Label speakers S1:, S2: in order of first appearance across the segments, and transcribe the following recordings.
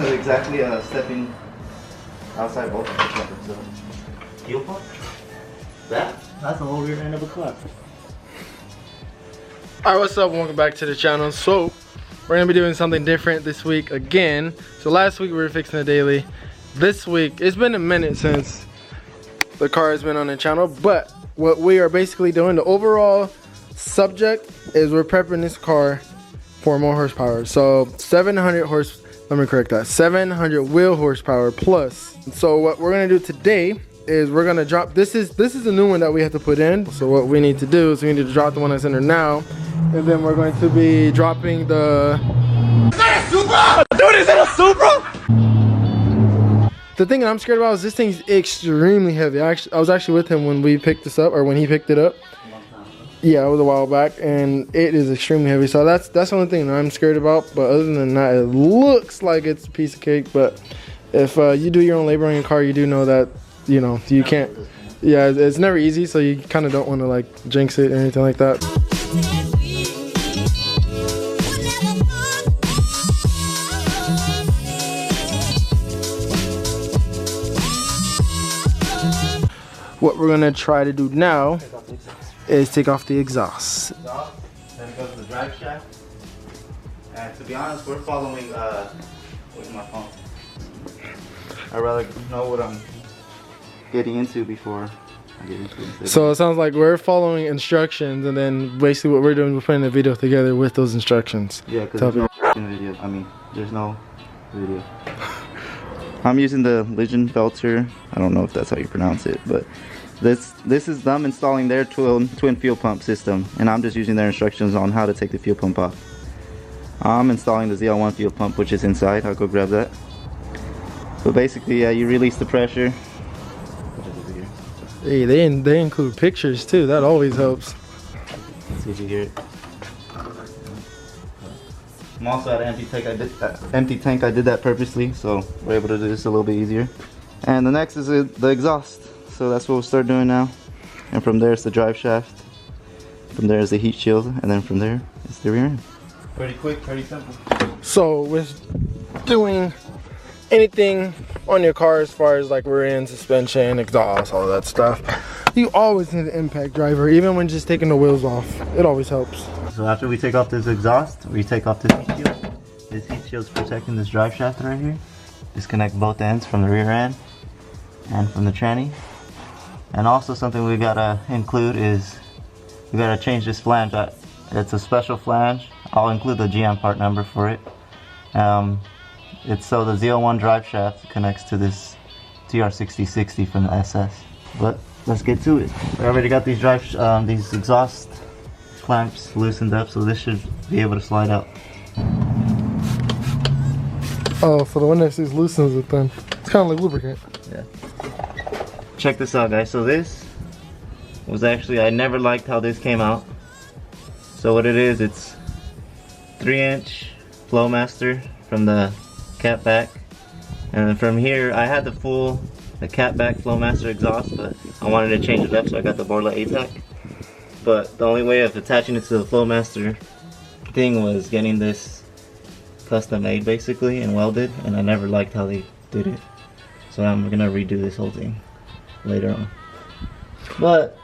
S1: exactly stepping outside both of the so. Fuel pump? That's the whole rear end of a car.
S2: Alright, what's up? Welcome back to the channel. So, we're gonna be doing something different this week again. So last week we were fixing a daily. This week, it's been a minute since the car has been on the channel, but what we are basically doing, the overall subject is we're prepping this car for more horsepower. So 700 horse, let me correct that, 700 wheel horsepower plus. So what we're gonna do today is we're gonna drop, this is a new one that we have to put in. So what we need to do is we need to drop the one that's in there now, and then we're going to be dropping the... Is that a Supra? Dude, is that a Supra? The thing that I'm scared about is this thing's extremely heavy. I was actually with him when we picked this up, or when he picked it up. Yeah, it was a while back, and it is extremely heavy. So that's the only thing that I'm scared about. But other than that, it looks like it's a piece of cake. But if you do your own labor on your car, you do know that, you know, you can't. Yeah, it's never easy. So you kind of don't want to like jinx it or anything like that. What we're gonna try to do now is take off the exhaust.
S1: Then it goes to the drive shaft. And to be honest, we're following, where's my phone? I'd rather know what I'm getting into before I get into it.
S2: So it sounds like we're following instructions, and then basically what we're doing, we're putting a video together with those instructions.
S1: Yeah, because there's no video. I mean, there's no video. I'm using the Legend Felter. I don't know if that's how you pronounce it, but this is them installing their twin fuel pump system, and I'm just using their instructions on how to take the fuel pump off. I'm installing the ZL1 fuel pump, which is inside. I'll go grab that. But basically, yeah, you release the pressure.
S2: Hey, they include pictures too. That always helps.
S1: Let's see if you hear it. I'm also at an empty tank. I did that purposely, so we're able to do this a little bit easier. And the next is the exhaust. So that's what we'll start doing now. And from there it's the drive shaft. From there is the heat shield, and then from there it's the rear end. Pretty quick, pretty simple.
S2: So with doing anything on your car as far as like rear end, suspension, exhaust, all that stuff, you always need an impact driver, even when just taking the wheels off. It always helps.
S1: So after we take off this exhaust, we take off this heat shield. This heat shield's protecting this drive shaft right here. Disconnect both ends from the rear end and from the tranny. And also something we gotta include is we gotta change this flange. It's a special flange. I'll include the GM part number for it. It's so the ZL1 drive shaft connects to this TR6060 from the SS. But let's get to it. We already got these these exhaust clamps loosened up, so this should be able to slide out.
S2: Oh, so the one that says loosens it then. It's kind of like lubricant.
S1: Yeah. Check this out, guys. So this was actually, I never liked how this came out. So what it is, it's 3-inch Flowmaster from the cat back, and then from here I had the cat back Flowmaster exhaust, but I wanted to change it up, so I got the Borla ATAC. But the only way of attaching it to the Flowmaster thing was getting this custom made basically and welded, and I never liked how they did it. So I'm gonna redo this whole thing later on. But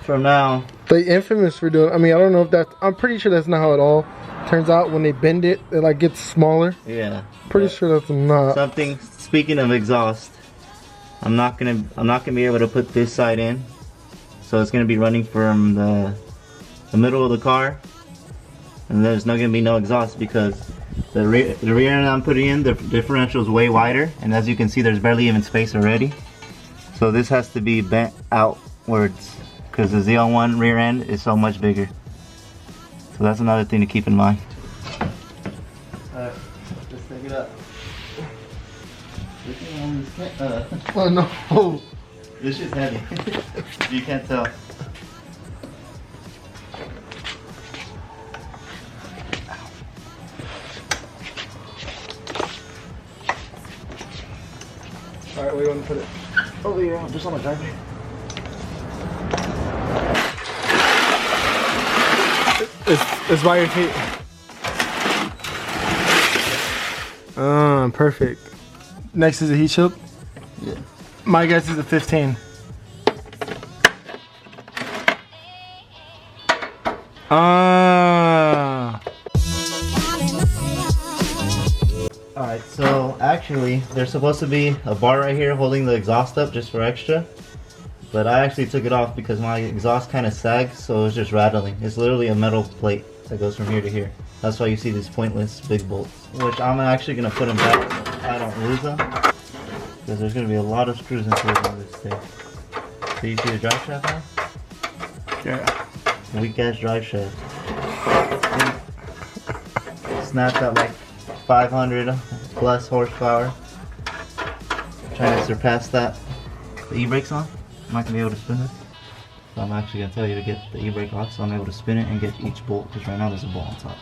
S1: from now,
S2: they infamous for doing, I mean, I don't know if that's, I'm pretty sure that's not how it all turns out. When they bend it, it like gets smaller.
S1: Yeah.
S2: Pretty sure that's not.
S1: Something, speaking of exhaust, I'm not gonna be able to put this side in. So it's gonna be running from the middle of the car, and there's not gonna be no exhaust because the rear end I'm putting in, the differential is way wider, and as you can see, there's barely even space already. So this has to be bent outwards because the ZL1 rear end is so much bigger. So that's another thing to keep in mind. Alright, let's take it up.
S2: Oh no!
S1: This shit's heavy. You can't tell.
S2: Alright, where do you want to put it?
S1: Over here, just on the driveway.
S2: It's by your feet. Perfect. Next is a heat shield.
S1: Yeah.
S2: My guess is a 15.
S1: Alright, so actually there's supposed to be a bar right here holding the exhaust up just for extra. But I actually took it off because my exhaust kind of sags, so it's just rattling. It's literally a metal plate that goes from here to here. That's why you see these pointless big bolts. Which I'm actually going to put them back so I don't lose them. Because there's going to be a lot of screws inside on this thing. So you see the drive shaft now?
S2: Yeah.
S1: Weak ass drive shaft. Snapped at like 500 plus horsepower. Trying to surpass that. The e-brake's on. I'm not going to be able to spin this. So I'm actually going to tell you to get the e-brake off so I'm able to spin it and get each bolt. Because right now there's a bolt on top.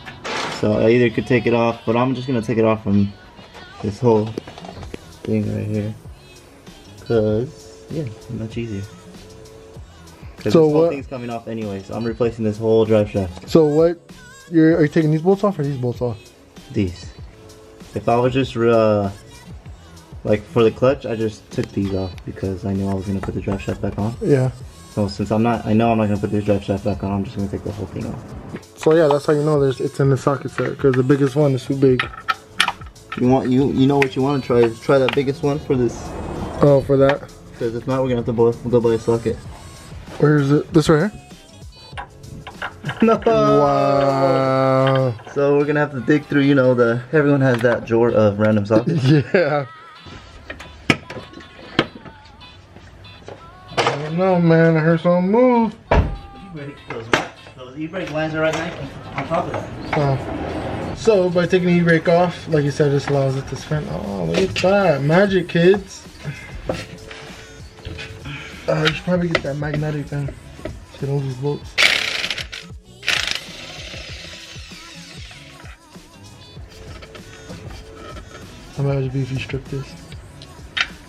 S1: So I either could take it off, but I'm just going to take it off from this whole thing right here. Because, yeah, it's much easier. Because
S2: so
S1: this whole thing's coming off anyway, so I'm replacing this whole drive shaft.
S2: So what, are you taking these bolts off or these bolts off?
S1: These. If I was just, like for the clutch, I just took these off because I knew I was going to put the drive shaft back on.
S2: Yeah.
S1: So since I know I'm not going to put this drive shaft back on, I'm just going to take the whole thing off.
S2: So yeah, that's how you know it's in the socket set, because the biggest one is too big.
S1: You know what you want to try is try that biggest one for this.
S2: Oh, for that?
S1: Because if not, we're going to have to go buy a socket.
S2: Where is it? This right here?
S1: No.
S2: Wow.
S1: So we're gonna have to dig through, you know, everyone has that drawer of random sockets.
S2: Yeah. I don't know, man. I heard something move.
S1: Those e-brake lines are right on top of that.
S2: So by taking the e-brake off, like you said, this allows it to spin. Oh, look at that. Magic, kids. You should probably get that magnetic thing. Get all these bolts. How much would be if you strip this?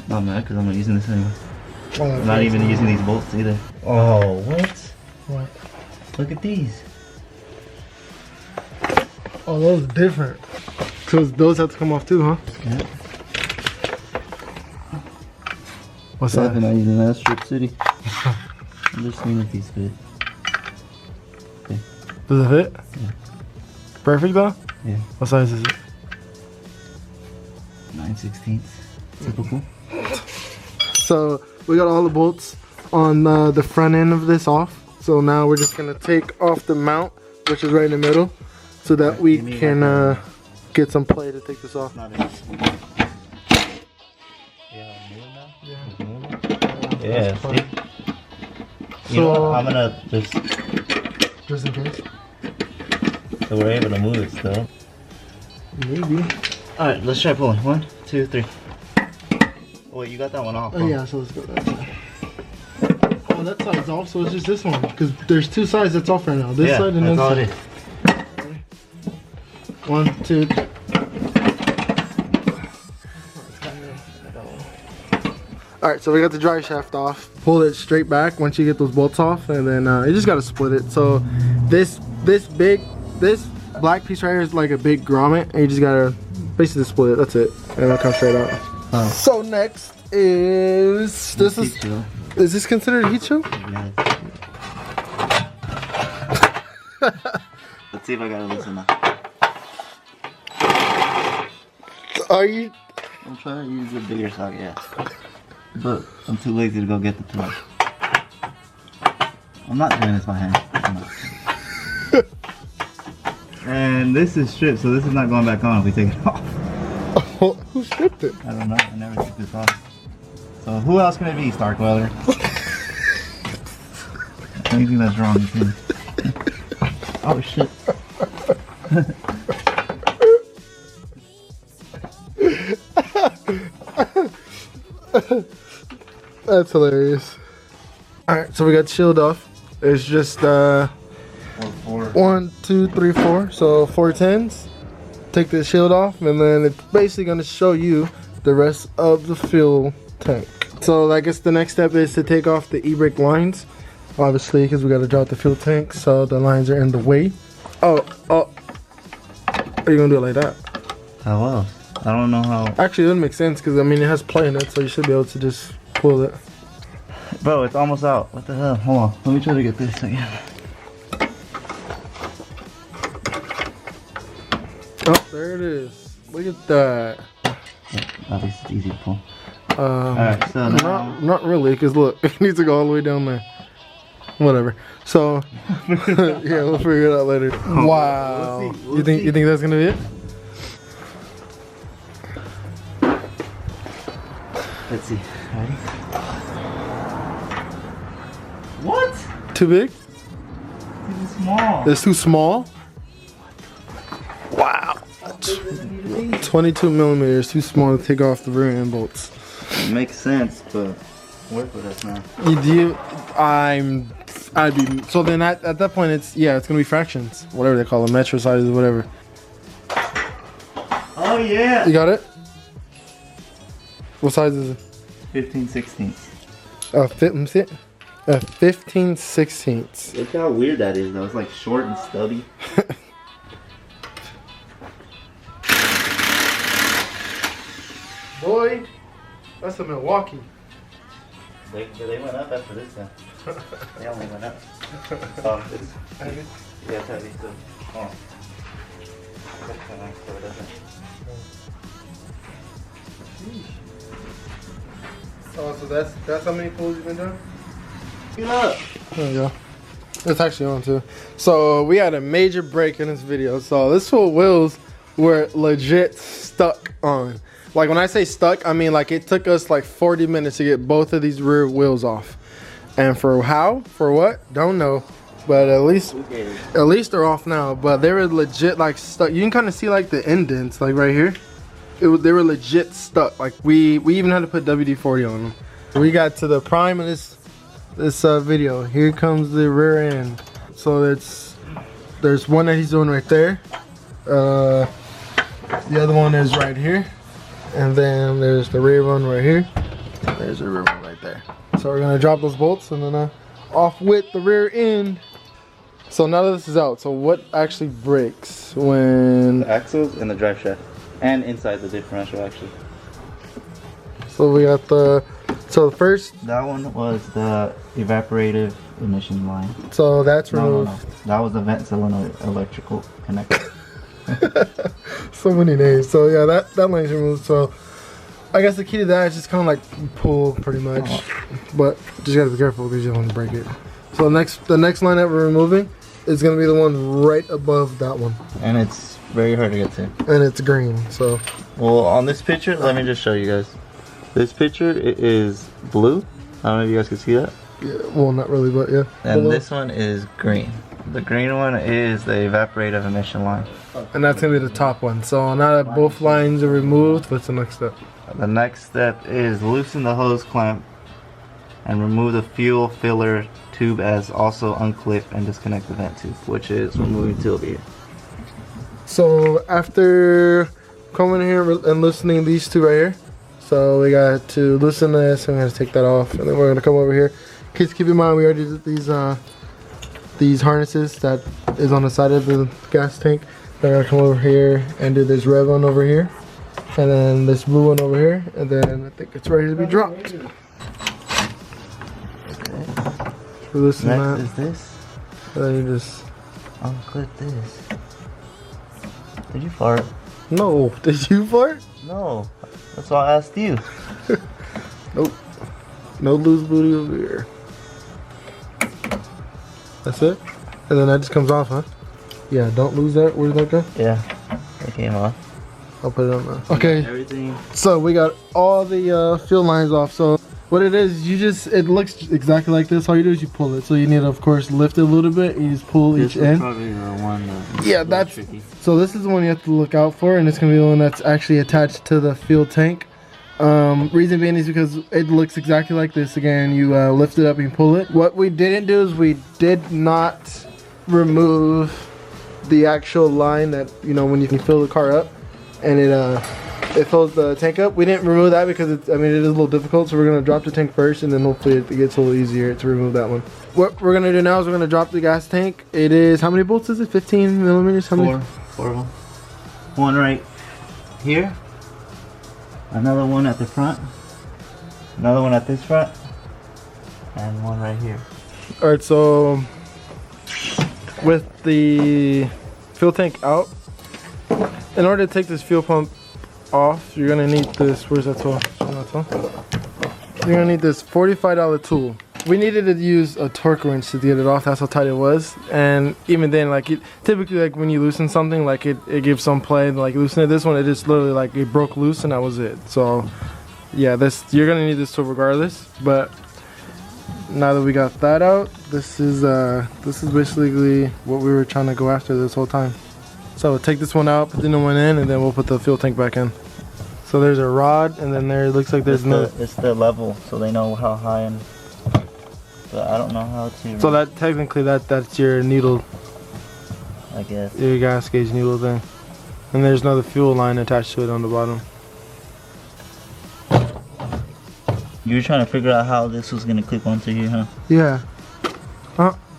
S1: Not mad because I'm not using this anyway.
S2: Oh,
S1: I'm not even using these bolts either. Oh, what?
S2: What?
S1: Look at these.
S2: Oh, those are different. So those have to come off too, huh?
S1: Yeah.
S2: What's that?
S1: I'm not using that strip city. I'm just seeing if these fit. Okay.
S2: Does it fit?
S1: Yeah.
S2: Perfect though?
S1: Yeah.
S2: What size is it?
S1: 9/16. Typical.
S2: So we got all the bolts on the front end of this off. So now we're just gonna take off the mount, which is right in the middle, so that we can get some play to take this off.
S1: Yeah, see? You know what? I'm gonna
S2: just in case.
S1: So we're able to move it still.
S2: Maybe.
S1: Alright, let's try pulling. 1, 2, 3. Oh wait, you got that one off.
S2: Oh yeah, so let's go that side. Oh, that side's off, so it's just this one. Because there's two sides that's off right now. This side and this side.
S1: That's all it is.
S2: 1, 2. Alright, so we got the drive shaft off. Pull it straight back once you get those bolts off, and then you just gotta split it. So this black piece right here is like a big grommet, and you just gotta basically split it. That's it, and it'll come straight out.
S1: Oh.
S2: So next is is this considered a heat shield?
S1: Yeah. Let's see if I got it loose enough.
S2: Are you?
S1: I'm trying to use a bigger socket, yeah. But I'm too lazy to go get the plug. I'm not doing this by hand. I'm not. And this is stripped, so this is not going back on if we take it off.
S2: Oh, who stripped it?
S1: I don't know. I never took this off. So who else can it be, Starkweller? Anything that's wrong with him. Oh shit.
S2: That's hilarious. Alright, so we got shield off. It's just 1, 2, 3, 4. So 4 tens. Take the shield off, and then it's basically gonna show you the rest of the fuel tank. So I guess the next step is to take off the e-brake lines, obviously, because we gotta drop the fuel tank, so the lines are in the way. Oh, are you gonna do it like that?
S1: How else? I don't know how.
S2: Actually, that makes sense because I mean it has play in it, so you should be able to just pull it.
S1: Bro, it's almost out. What the hell? Hold on. Let me try to get this again.
S2: Oh, there it is. Look at that.
S1: At least it's easy to pull. Alright, so now...
S2: Not really, because look, it needs to go all the way down there. Whatever. So, yeah, we'll figure it out later. Wow. We'll see. You think that's gonna be it?
S1: Let's see. Ready? What?
S2: Too big?
S1: It's small.
S2: It's too small? Wow. 22 millimeters, too small to take off the rear end bolts.
S1: It makes sense, but work with us now.
S2: I'd be, so then at that point it's gonna be fractions, whatever they call them, metro sizes, whatever.
S1: Oh yeah.
S2: You got it? What size is it?
S1: 15/16.
S2: 15/16.
S1: Look how weird that is though. It's like short and stubby.
S2: Boy, that's a Milwaukee.
S1: They went up after this guy. They only went up. Oh, it's heavy? Yeah, it's heavy too. Oh. That's kind of nice so it doesn't.
S2: Oh, so that's how many pulls you've been doing?
S1: Get up!
S2: There you go. It's actually on too. So we had a major break in this video. So this whole wheels were legit stuck on. Like when I say stuck, I mean like it took us like 40 minutes to get both of these rear wheels off. And for how? For what? Don't know. But at least they're off now. But they were legit like stuck. You can kind of see like the indents like right here. They were legit stuck. Like we even had to put WD-40 on them. We got to the prime of this video. Here comes the rear end. So there's one that he's doing right there. The other one is right here. And then there's the rear one right here. There's the rear one right there. So we're gonna drop those bolts and then off with the rear end. So now that this is out, so what actually breaks when...
S1: The axles and the drive shaft. And inside the differential actually.
S2: So we got the first...
S1: That one was the evaporative emission line.
S2: So that's removed.
S1: No. That was the vent solenoid electrical connector.
S2: So many names. So yeah, that line's removed. So I guess the key to that is just kind of like pull pretty much. But just gotta be careful because you don't want to break it. So the next line that we're removing is gonna be the one right above that one. And
S1: it's very hard to get to.
S2: And it's green, so.
S1: Well, on this picture, let me just show you guys. This picture is blue. I don't know if you guys can see that.
S2: Yeah, well, not really, but yeah.
S1: And this one is green. The green one is the evaporative emission line.
S2: And that's gonna be the top one. So now that both lines are removed, what's the next step?
S1: The next step is loosen the hose clamp and remove the fuel filler tube, as also unclip and disconnect the vent tube, which is removing to over here. So after coming here and loosening these two right here, so we got to loosen this, I'm gonna take that off, and then we're gonna come over here. Kids, keep in mind we already did these harnesses that is on the side of the gas tank. Then I'm gonna come over here and do this red one over here, and then this blue one over here, and then I think it's ready to be dropped. Okay.
S2: Loosen
S1: Next
S2: that.
S1: is this.
S2: And then you just
S1: unclip this. Did you fart?
S2: No. Did you fart?
S1: No. That's why I asked you.
S2: Nope. No loose booty over here. That's it? And then that just comes off, huh? Yeah, don't lose that. Where's that go?
S1: Yeah, it came off.
S2: I'll put it on there. Okay.
S1: Everything.
S2: So we got all the fuel lines off. So what it is, it looks exactly like this. All you do is you pull it. So you need to, of course, lift it a little bit. You just pull each end.
S1: Probably the one
S2: that's
S1: tricky.
S2: So this is the one you have to look out for, and it's gonna be the one that's actually attached to the fuel tank. Reason being is because it looks exactly like this. Again, you lift it up and you pull it. What we didn't do is we did not remove the actual line that, you know, when you can fill the car up and it fills the tank up. We didn't remove that because it is a little difficult, so we're gonna drop the tank first, and then hopefully it gets a little easier to remove that one. What we're gonna do now is we're gonna drop the gas tank. It is, how many bolts is it? 15 millimeters? How many?
S1: Four of them. One right here, Another one at the front. Another one at this front. And one right here.
S2: Alright, so with the fuel tank out, in order to take this fuel pump off, you're gonna need this. Where's that tool? You're gonna need this $45 tool. We needed to use a torque wrench to get it off. That's how tight it was. And even then, like typically, like when you loosen something, like it gives some play. Like loosen it. This one, it just literally like it broke loose, and that was it. So yeah, you're gonna need this tool regardless. But now that we got that out, this is basically what we were trying to go after this whole time. So we'll take this one out, put the new one in, and then we'll put the fuel tank back in. So there's a rod, and then there it looks like there's
S1: it's the level, so they know how high and. But I don't know how to.
S2: So that technically that's your needle.
S1: I guess.
S2: Your gas gauge needle thing, and there's another fuel line attached to it on the bottom.
S1: You were trying to figure out how this was gonna clip onto here, huh?
S2: Yeah.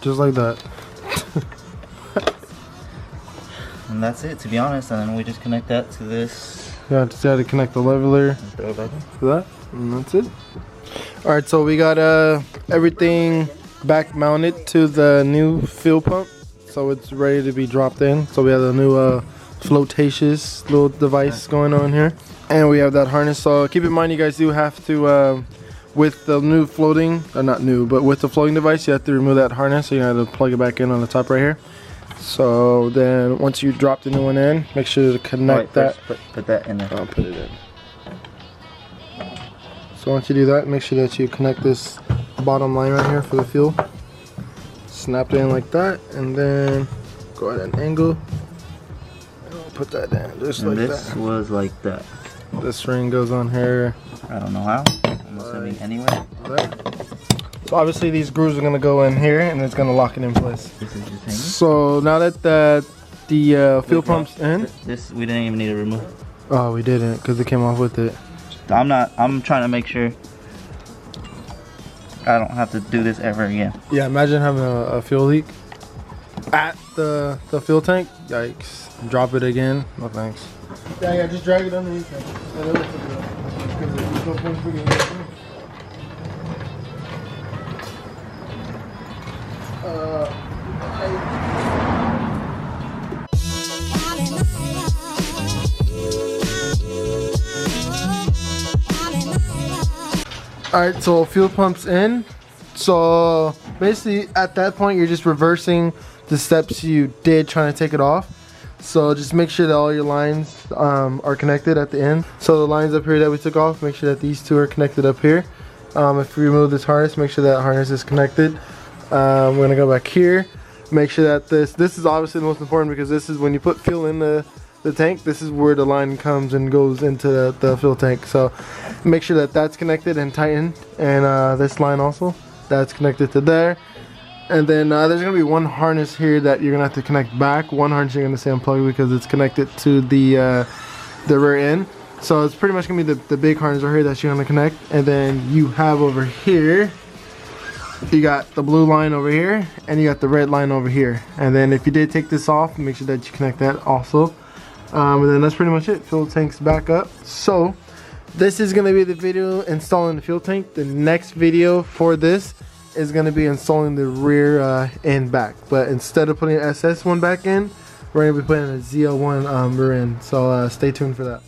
S2: Just like that.
S1: And that's it, to be honest. And then we just connect that to this.
S2: Yeah, just had to connect the leveler
S1: Throw it back in.
S2: to that, and that's it. All right, so we got everything back mounted to the new fuel pump, so it's ready to be dropped in. So we have the new flotacious little device going on here, and we have that harness. So keep in mind, you guys do have to, with the new floating, or not new, but with the floating device, you have to remove that harness. So you have to plug it back in on the top right here. So then once you drop the new one in, make sure to connect that.
S1: Put that in there.
S2: I'll put it in. So once you do that, make sure that you connect this bottom line right here for the fuel. Snap it in like that, and then go at an angle. And we'll put that in just
S1: and
S2: like
S1: this
S2: that.
S1: was like that.
S2: This ring goes on here.
S1: I don't know how. I'm assuming anyway.
S2: So obviously these grooves are gonna go in here, and it's gonna lock it in place.
S1: This is just hanging.
S2: So now that the fuel pump's in,
S1: this we didn't even need to remove.
S2: oh, we didn't, because it came off with it.
S1: I'm trying to make sure I don't have to do this ever again.
S2: Yeah, imagine having a fuel leak at the fuel tank. Yikes. Drop it again. No thanks. Yeah, just drag it underneath it. Alright, so fuel pump's in. So basically at that point you're just reversing the steps you did trying to take it off. So just make sure that all your lines are connected at the end. So the lines up here that we took off, make sure that these two are connected up here. If you remove this harness, make sure that harness is connected. We're gonna go back here. Make sure that this is obviously the most important, because this is when you put fuel in the tank, this is where the line comes and goes into the fuel tank. So make sure that that's connected and tightened, and this line also, that's connected to there. And then there's gonna be one harness here that you're gonna have to connect back. One harness you're gonna say unplug because it's connected to the rear end. So it's pretty much gonna be the big harness right here that you're gonna connect. And then you have over here, you got the blue line over here, and you got the red line over here. And then if you did take this off, make sure that you connect that also. And then that's pretty much it. Fuel tank's back up. So this is gonna be the video installing the fuel tank. The next video for this is gonna be installing the rear end back. But instead of putting an SS1 back in, we're gonna be putting a ZL1 rear end. So stay tuned for that.